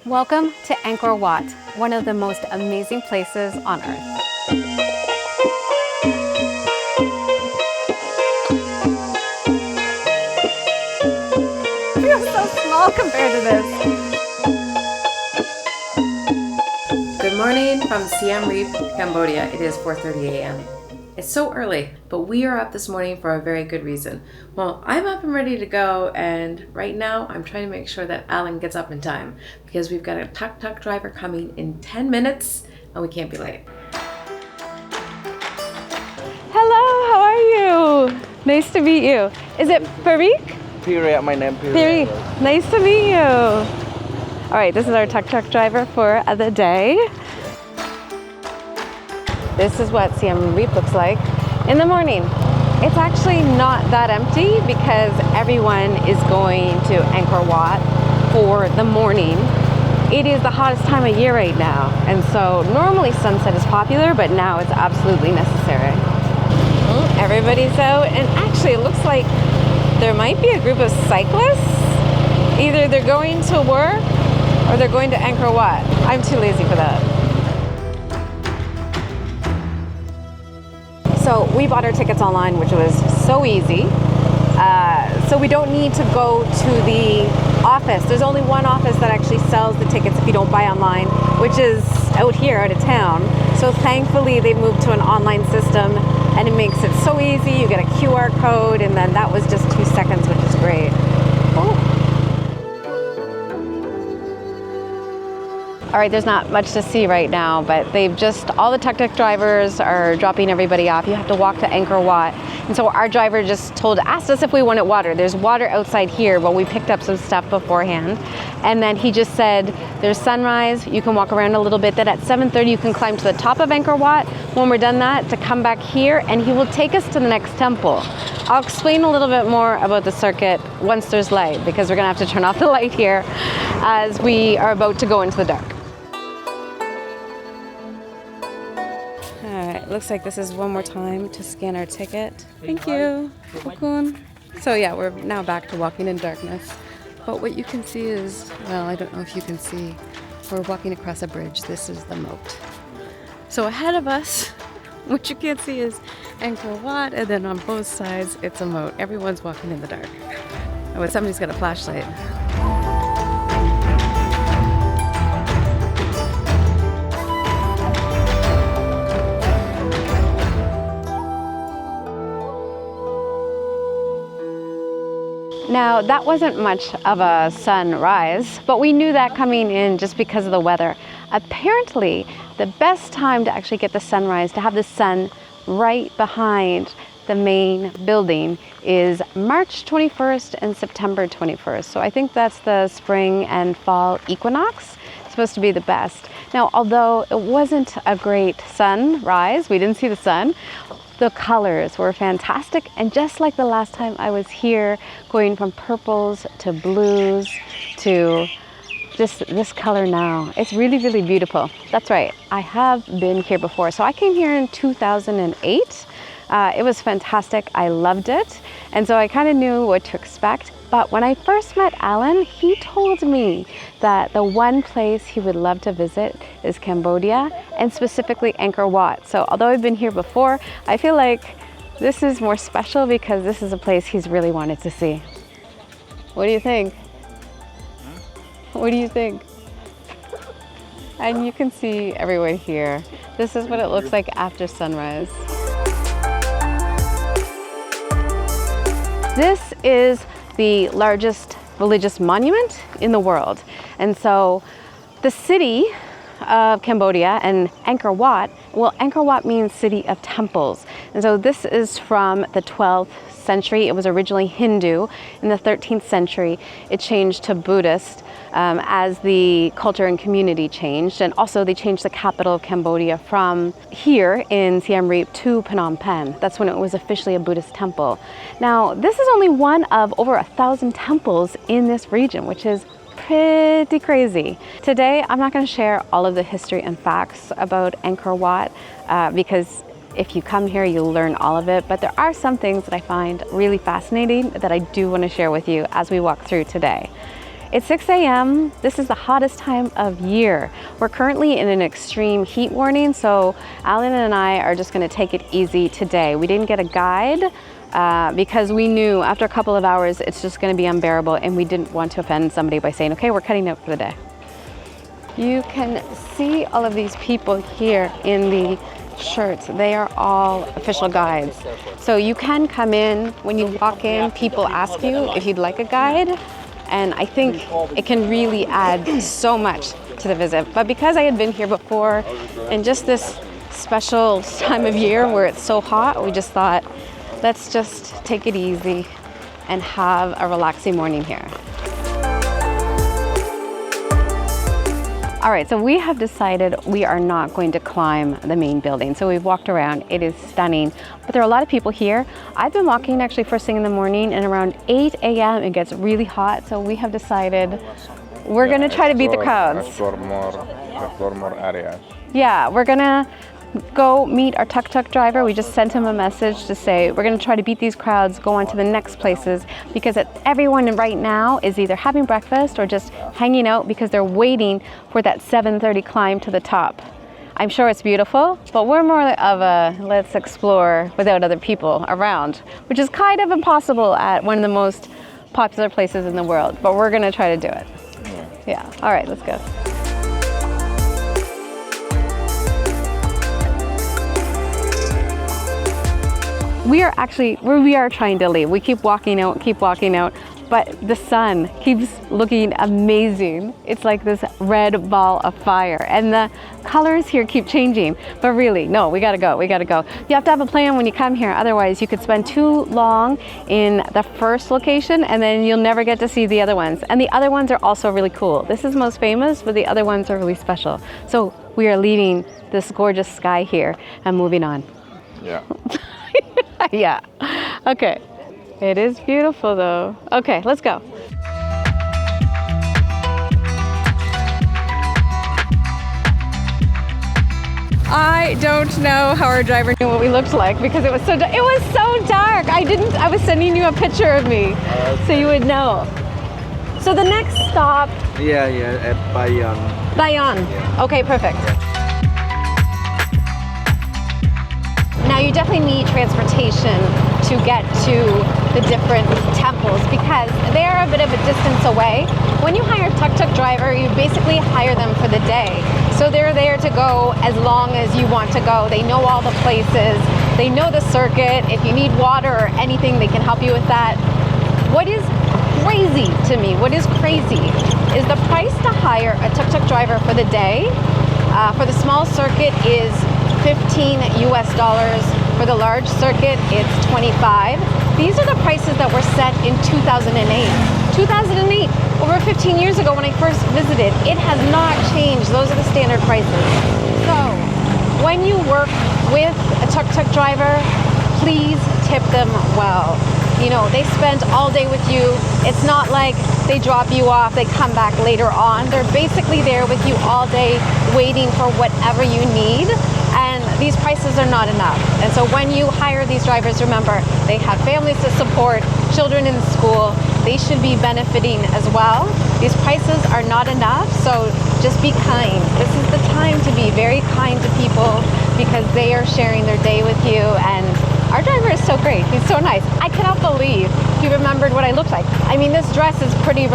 Welcome to Angkor Wat, one of the most amazing places on earth. It feels so small compared to this. Good morning from Siem Reap, Cambodia. It is 4:30 a.m. It's so early, but we are up this morning for a very good reason. Well, I'm up and ready to go, and right now I'm trying to make sure that Alan gets up in time because we've got a tuk-tuk driver coming in 10 minutes and we can't be late. Hello, how are you? Nice to meet you. Is it Parik? Piri, my name Piri. Piri, nice to meet you. All right, this is our tuk-tuk driver for the day. This is what Siem Reap looks like in the morning. It's actually not that empty because everyone is going to Angkor Wat for the morning. It is the hottest time of year right now, and so normally sunset is popular, but now it's absolutely necessary. Everybody's out, and actually it looks like there might be a group of cyclists. Either they're going to work or they're going to Angkor Wat. I'm too lazy for that. So we bought our tickets online, which was so easy. So we don't need to go to the office. There's only one office that actually sells the tickets if you don't buy online, which is out here, out of town. So thankfully they moved to an online system, and it makes it so easy. You get a QR code, and then that was just 2 seconds, which is great. All right, there's not much to see right now, but all the tuk-tuk drivers are dropping everybody off. You have to walk to Angkor Wat. And so our driver just asked us if we wanted water. There's water outside here, but we picked up some stuff beforehand. And then he just said, there's sunrise, you can walk around a little bit, then at 7:30 you can climb to the top of Angkor Wat. When we're done that, to come back here, and he will take us to the next temple. I'll explain a little bit more about the circuit once there's light, because we're gonna have to turn off the light here as we are about to go into the dark. It looks like this is one more time to scan our ticket. Thank you. So yeah, we're now back to walking in darkness. But what you can see is, well, I don't know if you can see, we're walking across a bridge. This is the moat. So ahead of us, what you can't see is Angkor Wat, and then on both sides, it's a moat. Everyone's walking in the dark. Oh, somebody's got a flashlight. Now, that wasn't much of a sunrise, but we knew that coming in just because of the weather. Apparently, the best time to actually get the sunrise, to have the sun right behind the main building, is March 21st and September 21st. So I think that's the spring and fall equinox. It's supposed to be the best. Now, although it wasn't a great sunrise, we didn't see the sun, the colors were fantastic, and just like the last time I was here, going from purples to blues to this color now. It's really, really beautiful. That's right, I have been here before. So I came here in 2008. It was fantastic, I loved it. And so I kind of knew what to expect. But when I first met Alan, he told me that the one place he would love to visit is Cambodia, and specifically Angkor Wat. So although I've been here before, I feel like this is more special because this is a place he's really wanted to see. What do you think? What do you think? And you can see everyone here. This is what it looks like after sunrise. This is the largest religious monument in the world. And so the city of Cambodia and Angkor Wat, well, Angkor Wat means city of temples. And so this is from the 12th century. It was originally Hindu. In the 13th century, it changed to Buddhist as the culture and community changed. And also they changed the capital of Cambodia from here in Siem Reap to Phnom Penh. That's when it was officially a Buddhist temple. Now, this is only one of over 1,000 temples in this region, which is pretty crazy. Today, I'm not going to share all of the history and facts about Angkor Wat because if you come here, you'll learn all of it. But there are some things that I find really fascinating that I do want to share with you as we walk through today. It's 6 a.m. This is the hottest time of year. We're currently in an extreme heat warning, so Alan and I are just gonna take it easy today. We didn't get a guide because we knew after a couple of hours it's just gonna be unbearable, and we didn't want to offend somebody by saying, okay, we're cutting out for the day. You can see all of these people here in the shirts. They are all official guides. So you can come in, when you walk in, people ask you if you'd like a guide, and I think it can really add so much to the visit. But because I had been here before, and just this special time of year where it's so hot, we just thought, let's just take it easy and have a relaxing morning here. All right, so we have decided we are not going to climb the main building. So we've walked around, it is stunning, but there are a lot of people here. I've been walking actually first thing in the morning, and around 8 a.m. it gets really hot. So we have decided we're gonna try to beat the crowds. Explore more areas. Yeah, we're gonna go meet our tuk-tuk driver. We just sent him a message to say we're gonna try to beat these crowds, go on to the next places, because everyone right now is either having breakfast or just hanging out because they're waiting for that 7:30 climb to the top. I'm sure it's beautiful, but we're more of a let's explore without other people around, which is kind of impossible at one of the most popular places in the world, but we're gonna try to do it. Yeah, all right, let's go. We are trying to leave. We keep walking out, but the sun keeps looking amazing. It's like this red ball of fire, and the colors here keep changing. But really, no, we gotta go. You have to have a plan when you come here, otherwise you could spend too long in the first location and then you'll never get to see the other ones. And the other ones are also really cool. This is most famous, but the other ones are really special. So we are leaving this gorgeous sky here and moving on. Yeah. Yeah, okay. It is beautiful though. Okay, let's go. I don't know how our driver knew what we looked like because it was so dark. I was sending you a picture of me so you would know. So the next stop. Yeah, at Bayon. Bayon. Yeah. Okay, perfect. Now you definitely need transportation to get to the different temples because they are a bit of a distance away. When you hire a tuk-tuk driver, you basically hire them for the day. So they're there to go as long as you want to go. They know all the places, they know the circuit. If you need water or anything, they can help you with that. What is crazy to me, is the price to hire a tuk-tuk driver for the day. For the small circuit is $15 US. For the large circuit, it's 25. These are the prices that were set in 2008. 2008, over 15 years ago when I first visited, it has not changed. Those are the standard prices. So, when you work with a tuk-tuk driver, please tip them well. You know, they spend all day with you. It's not like they drop you off, they come back later on. They're basically there with you all day, waiting for whatever you need. And these prices are not enough. And so when you hire these drivers, remember, they have families to support, children in school. They should be benefiting as well. These prices are not enough, so just be kind. This is the time to be very kind to people because they are sharing their day with you. And our driver is so great. He's so nice. I cannot believe he remembered what I looked like. I mean, this dress is pretty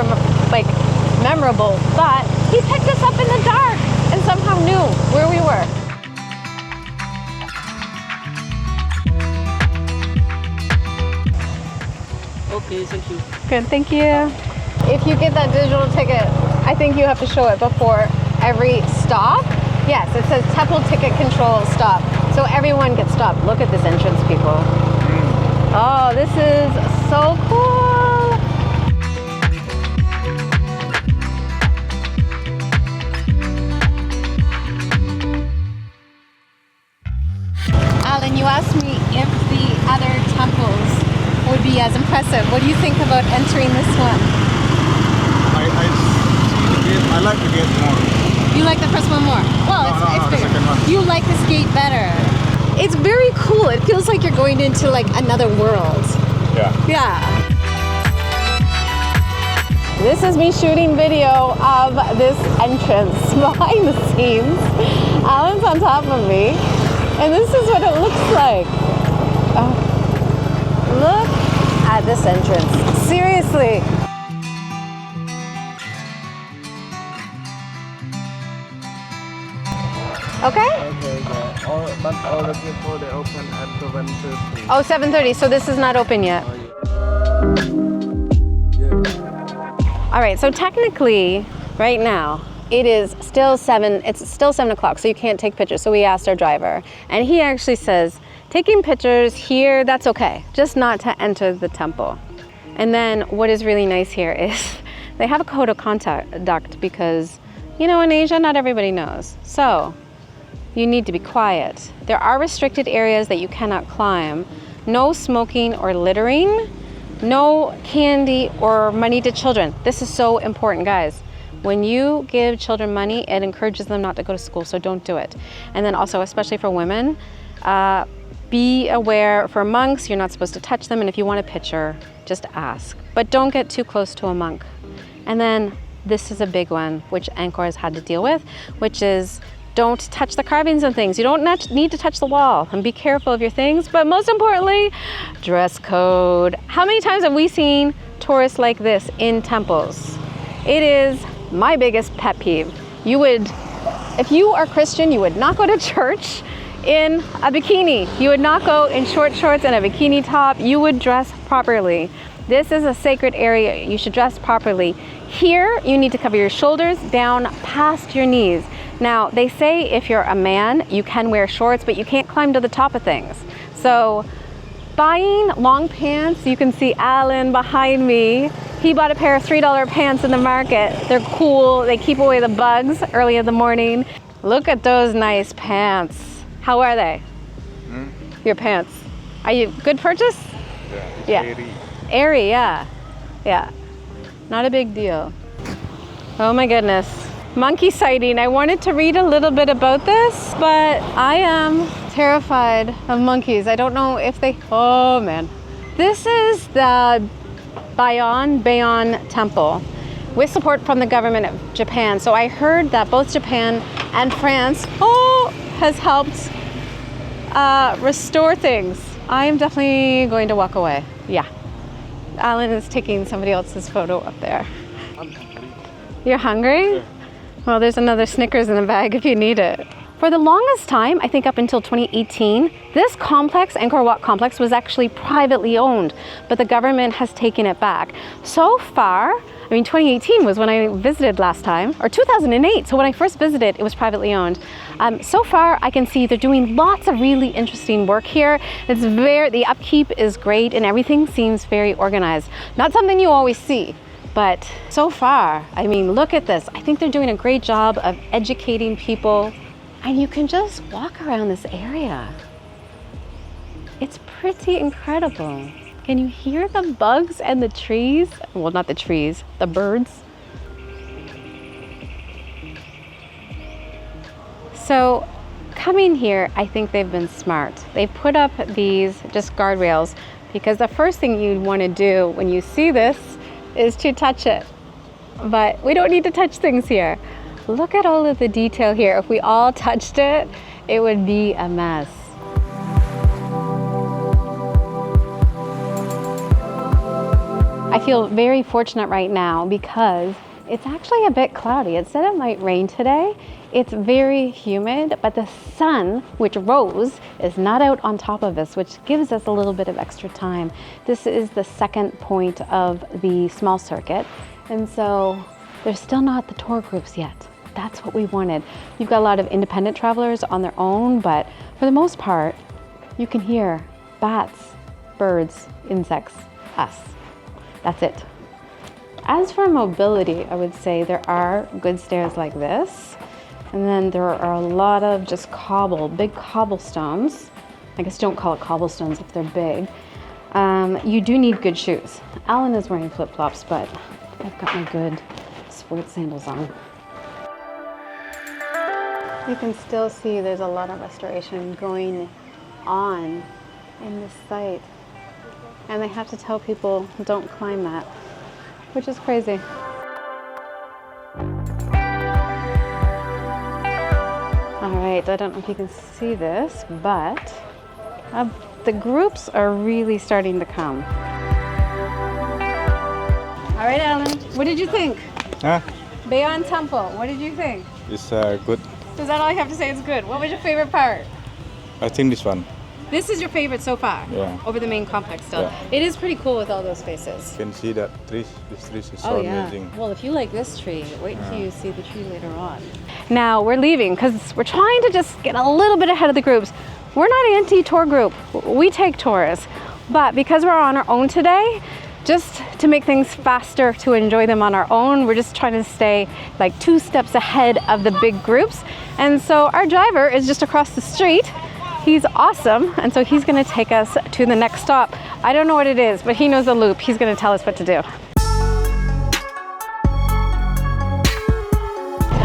memorable, but he picked us up in the dark and somehow knew where we were. Okay, thank you. Good, thank you. If you get that digital ticket, I think you have to show it before every stop. Yes, it says temple ticket control stop. So everyone gets stopped. Look at this entrance, people. Oh, this is so cool. Alan, you asked me if the other temples would be as impressive. What do you think about entering this one? I like the gate more. You like the first one more? Well, it's the bigger. second one. You like this gate better. It's very cool. It feels like you're going into like another world. Yeah. Yeah. This is me shooting video of this entrance behind the scenes. Alan's on top of me, and this is what it looks like. Oh, look at this entrance. Seriously. Okay? Okay, yeah. All the people they open at 7:30. Oh, 7:30, so this is not open yet. All right, so technically, right now, it's still 7 o'clock, so you can't take pictures. So we asked our driver, and he actually says, taking pictures here, that's okay, just not to enter the temple. And then what is really nice here is they have a code of conduct because, you know, in Asia, not everybody knows. So you need to be quiet. There are restricted areas that you cannot climb. No smoking or littering. No candy or money to children. This is so important, guys. When you give children money, it encourages them not to go to school, so don't do it. And then also, especially for women, be aware for monks, you're not supposed to touch them, and if you want a picture, just ask. But don't get too close to a monk. And then this is a big one, which Angkor has had to deal with, which is don't touch the carvings and things. You don't need to touch the wall, and be careful of your things. But most importantly, dress code. How many times have we seen tourists like this in temples? It is my biggest pet peeve. If you are Christian, you would not go to church in a bikini. You would not go in short shorts and a bikini top. You would dress properly. This is a sacred area. You should dress properly. Here, you need to cover your shoulders down past your knees. Now, they say if you're a man, you can wear shorts, but you can't climb to the top of things. So, buying long pants, you can see Alan behind me. He bought a pair of $3 pants in the market. They're cool. They keep away the bugs early in the morning. Look at those nice pants. How are they? Your pants. Are you good purchase? Yeah. Yeah. Airy, yeah. Yeah. Not a big deal. Oh my goodness. Monkey sighting. I wanted to read a little bit about this, but I am terrified of monkeys. I don't know if they, oh man. This is the Bayon Temple with support from the government of Japan. So I heard that both Japan and France has helped restore things. I am definitely going to walk away. Yeah. Alan is taking somebody else's photo up there. You're hungry? Yeah. Well, there's another Snickers in the bag if you need it. For the longest time, I think up until 2018, this complex, Angkor Wat complex, was actually privately owned, but the government has taken it back. So far, 2018 was when I visited last time, or 2008, so when I first visited, it was privately owned. So far, I can see they're doing lots of really interesting work here. The upkeep is great, and everything seems very organized. Not something you always see. But so far, look at this. I think they're doing a great job of educating people, and you can just walk around this area. It's pretty incredible. Can you hear the bugs and the trees? Well, not the trees, the birds. So coming here, I think they've been smart. They've put up these just guardrails because the first thing you want to do when you see this is to touch it. But we don't need to touch things here. Look at all of the detail here. If we all touched it, it would be a mess. I feel very fortunate right now because it's actually a bit cloudy. It said it might rain today. It's very humid, but the sun, which rose, is not out on top of us, which gives us a little bit of extra time. This is the second point of the small circuit, and so there's still not the tour groups yet. That's what we wanted. You've got a lot of independent travelers on their own, but for the most part, you can hear bats, birds, insects, us. That's it. As for mobility, I would say there are good stairs like this. And then there are a lot of just big cobblestones. I guess don't call it cobblestones if they're big. You do need good shoes. Alan is wearing flip-flops, but I've got my good sports sandals on. You can still see there's a lot of restoration going on in this site. And they have to tell people don't climb that, which is crazy. right. I don't know if you can see this, but the groups are really starting to come. All right, Alan, what did you think? Huh? Bayon Temple, what did you think? It's good. Is that all you have to say? It's good. What was your favorite part? I think this one. This is your favorite so far? Yeah. Over the main complex still? Yeah. It is pretty cool with all those spaces. You can see that trees. This tree is so amazing. Well, if you like this tree, wait till you see the tree later on. Now we're leaving because we're trying to just get a little bit ahead of the groups. We're not an anti-tour group. We take tours. But because we're on our own today, just to make things faster to enjoy them on our own, we're just trying to stay like 2 steps ahead of the big groups. And so our driver is just across the street. He's awesome, and so he's gonna take us to the next stop. I don't know what it is, but he knows the loop. He's gonna tell us what to do.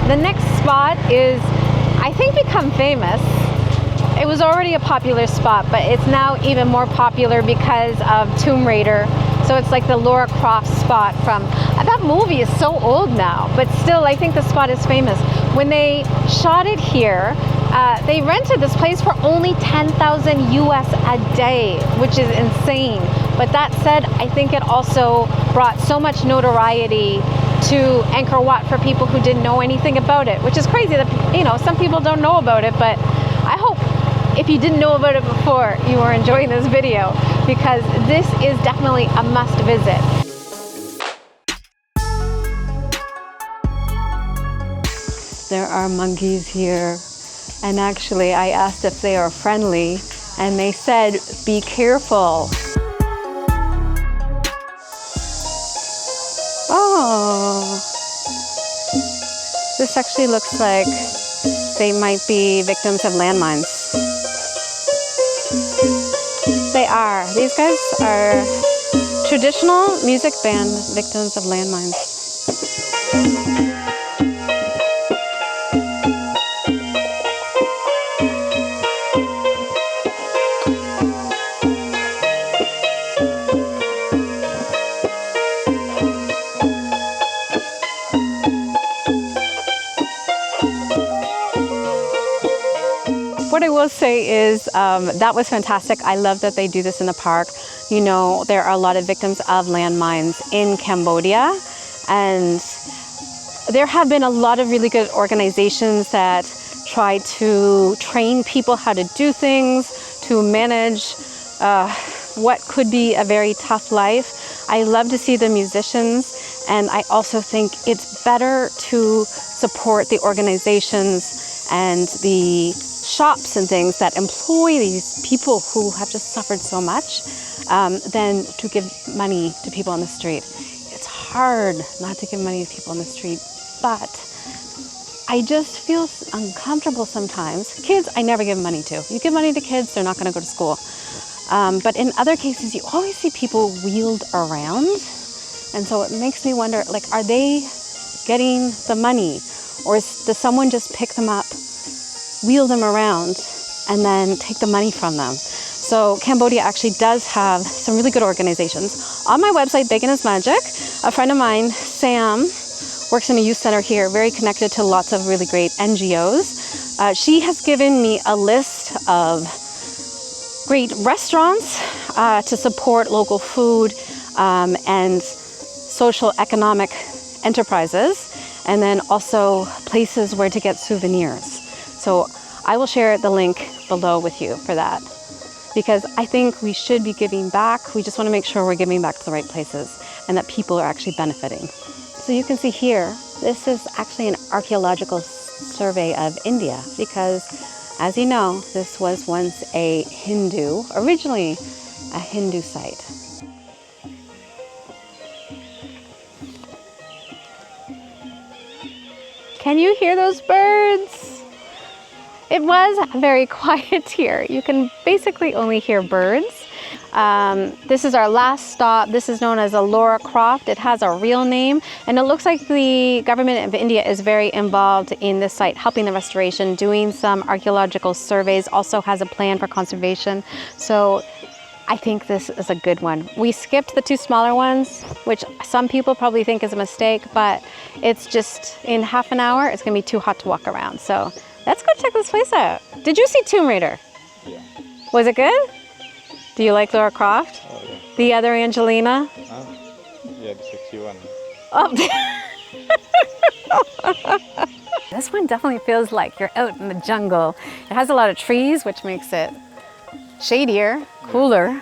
The next spot is, I think, become famous. It was already a popular spot, but it's now even more popular because of Tomb Raider. So it's like the Lara Croft spot from, that movie is so old now, but still I think the spot is famous. When they shot it here, they rented this place for only 10,000 US a day, which is insane. But that said, I think it also brought so much notoriety to Angkor Wat for people who didn't know anything about it, which is crazy that, you know, some people don't know about it, but I hope if you didn't know about it before, you are enjoying this video, because this is definitely a must visit. There are monkeys here, and actually I asked if they are friendly, and they said, be careful. Oh, this actually looks like they might be victims of landmines. They are. These guys are traditional music band victims of landmines. What I will say is that was fantastic. I love that they do this in the park. You know, there are a lot of victims of landmines in Cambodia, and there have been a lot of really good organizations that try to train people how to do things, to manage what could be a very tough life. I love to see the musicians, and I also think it's better to support the organizations and the shops and things that employ these people who have just suffered so much than to give money to people on the street. It's hard not to give money to people on the street, but I just feel uncomfortable sometimes. Kids, I never give money to. You give money to kids, they're not going to go to school. But in other cases, you always see people wheeled around. And so it makes me wonder, like, are they getting the money? Or does someone just pick them up, wheel them around, and then take the money from them? So Cambodia actually does have some really good organizations. On my website, Bacon is Magic, a friend of mine, Sam, works in a youth center here, very connected to lots of really great NGOs. She has given me a list of great restaurants to support local food and social economic enterprises, and then also places where to get souvenirs. So I will share the link below with you for that, because I think we should be giving back. We just want to make sure we're giving back to the right places and that people are actually benefiting. So you can see here, this is actually an archaeological survey of India, because as you know, this was once originally a Hindu site. Can you hear those birds? It was very quiet here. You can basically only hear birds. This is our last stop. This is known as a Lara Croft. It has a real name, and it looks like the government of India is very involved in this site, helping the restoration, doing some archaeological surveys, also has a plan for conservation. So I think this is a good one. We skipped the two smaller ones, which some people probably think is a mistake, but it's just in half an hour, it's gonna be too hot to walk around. So let's go check this place out. Did you see Tomb Raider? Yeah. Was it good? Do you like Lara Croft? Oh, yeah. The other Angelina? Yeah, the sexy one. Oh. This one definitely feels like you're out in the jungle. It has a lot of trees, which makes it shadier, cooler,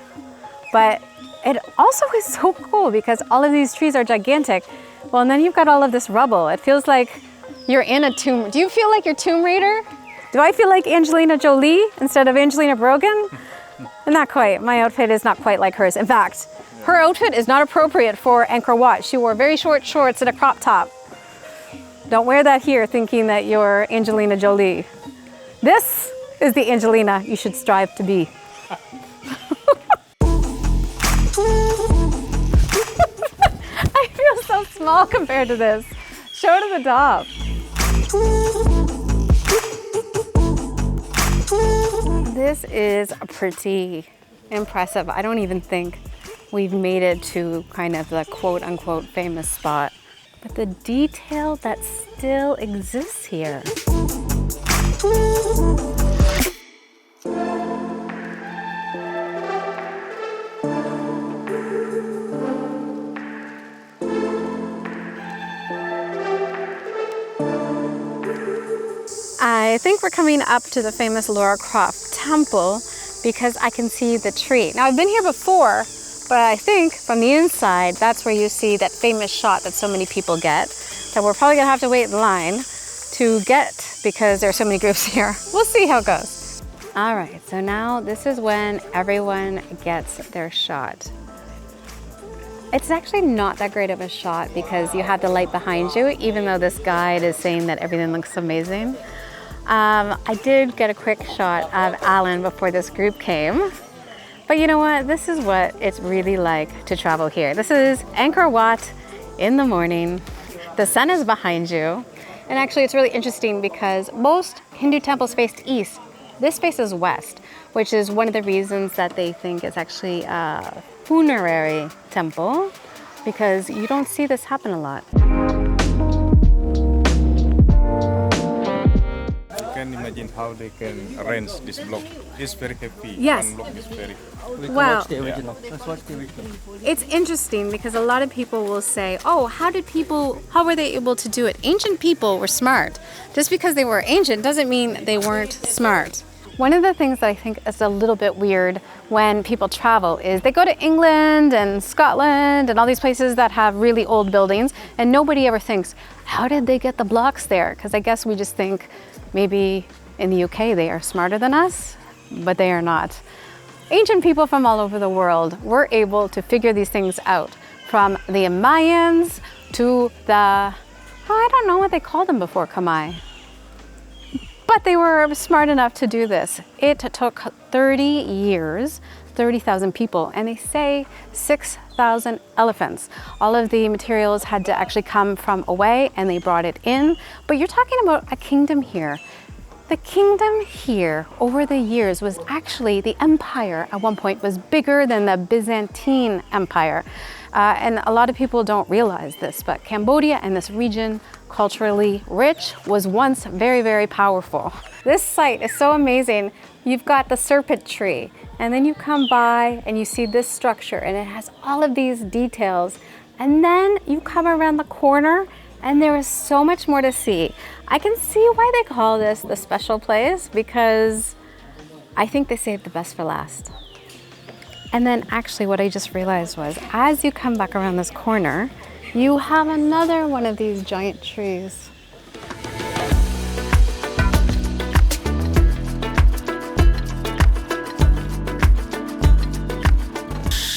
but it also is so cool because all of these trees are gigantic. Well, and then you've got all of this rubble. It feels like you're in a tomb. Do you feel like you're Tomb Raider? Do I feel like Angelina Jolie instead of Angelina Brogan? Not quite. My outfit is not quite like hers. In fact, her outfit is not appropriate for Angkor Wat. She wore very short shorts and a crop top. Don't wear that here thinking that you're Angelina Jolie. This is the Angelina you should strive to be. I feel so small compared to this. Show to the top. This is pretty impressive. I don't even think we've made it to kind of the quote unquote famous spot. But the detail that still exists here. I think we're coming up to the famous Lara Croft Temple because I can see the tree. Now I've been here before, but I think from the inside, that's where you see that famous shot that so many people get, that we're probably gonna have to wait in line to get because there are so many groups here. We'll see how it goes. All right, so now this is when everyone gets their shot. It's actually not that great of a shot because you have the light behind you, even though this guide is saying that everything looks amazing. I did get a quick shot of Alan before this group came. But you know what? This is what it's really like to travel here. This is Angkor Wat in the morning. The sun is behind you. And actually it's really interesting because most Hindu temples face east. This faces west, which is one of the reasons that they think it's actually a funerary temple because you don't see this happen a lot. You can imagine how they can arrange this block. It's very heavy. Yes. One block is very. We can Wow. watch the original. Let's watch the original. It's interesting because a lot of people will say, oh, how were they able to do it? Ancient people were smart. Just because they were ancient doesn't mean they weren't smart. One of the things that I think is a little bit weird when people travel is they go to England and Scotland and all these places that have really old buildings and nobody ever thinks, how did they get the blocks there? Because I guess we just think maybe in the UK they are smarter than us, but they are not. Ancient people from all over the world were able to figure these things out, from the Mayans to the, I don't know what they called them before Khmer. But they were smart enough to do this. It took 30 years, 30,000 people, and they say 6,000 elephants. All of the materials had to actually come from away and they brought it in. But you're talking about a kingdom here. The kingdom here over the years was actually, the empire at one point was bigger than the Byzantine Empire. And a lot of people don't realize this, but Cambodia and this region, culturally rich, was once very, very powerful. This site is so amazing. You've got the serpent tree, and then you come by and you see this structure, and it has all of these details. And then you come around the corner, and there is so much more to see. I can see why they call this the special place, because I think they saved the best for last. And then actually what I just realized was, as you come back around this corner, you have another one of these giant trees.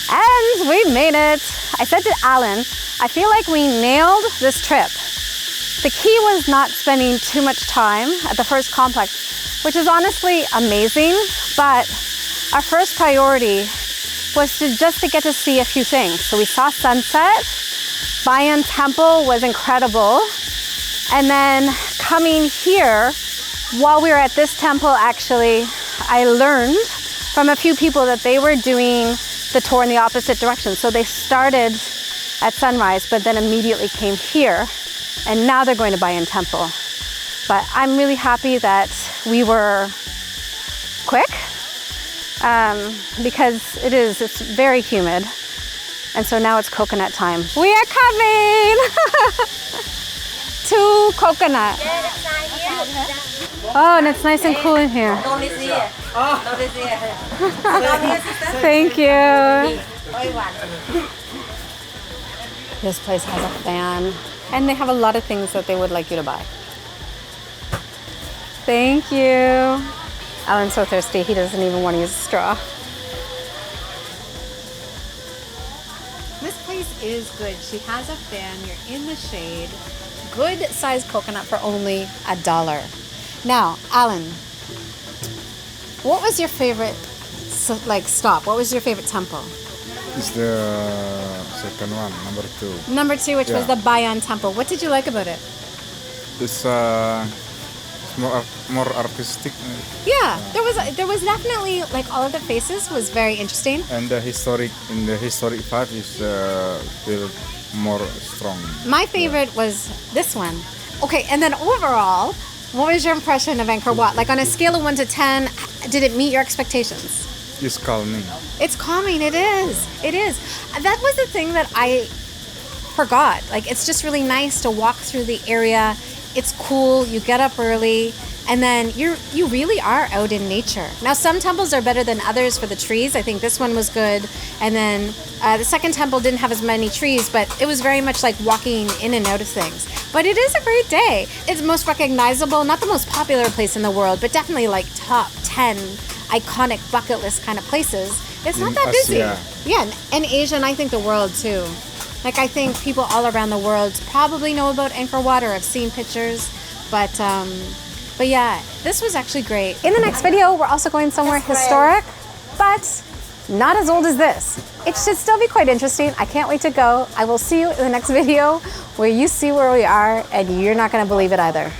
And we made it. I said to Alan, I feel like we nailed this trip. The key was not spending too much time at the first complex, which is honestly amazing, but our first priority was just to get to see a few things. So we saw sunset. Bayon Temple was incredible. And then coming here, while we were at this temple, actually, I learned from a few people that they were doing the tour in the opposite direction. So they started at sunrise, but then immediately came here, and now they're going to Bayon Temple. But I'm really happy that we were quick because it's very humid. And so now it's coconut time. We are coming to coconut. Oh, and it's nice and cool in here. Thank you. This place has a fan, and they have a lot of things that they would like you to buy. Thank you. Alan's so thirsty, he doesn't even want to use a straw. This place is good. She has a fan, you're in the shade. Good sized coconut for only $1. Now, Alan, what was your favorite stop? What was your favorite temple? It's the second one, number 2. Number 2, which was Yeah. the Bayon Temple. What did you like about it? It's more artistic, Yeah, there was definitely like all of the faces was very interesting. and the historic vibe is feel more strong. My favorite was this one. Okay, and then overall, what was your impression of Angkor Wat? Like on a scale of 1 to 10, did it meet your expectations? It's calming. It's calming, it is. It is. That was the thing that I forgot. Like it's just really nice to walk through the area. It's cool, you get up early, and then you really are out in nature. Now some temples are better than others for the trees. I think this one was good. And then the second temple didn't have as many trees, but it was very much like walking in and out of things. But it is a great day. It's most recognizable, not the most popular place in the world, but definitely like top 10 iconic bucket list kind of places. It's not In that busy. Asia. Yeah, and Asia, and I think the world too. Like I think people all around the world probably know about Angkor Wat or have seen pictures, but yeah, this was actually great. In the next video, we're also going somewhere historic, but not as old as this. It should still be quite interesting. I can't wait to go. I will see you in the next video where you see where we are and you're not gonna believe it either.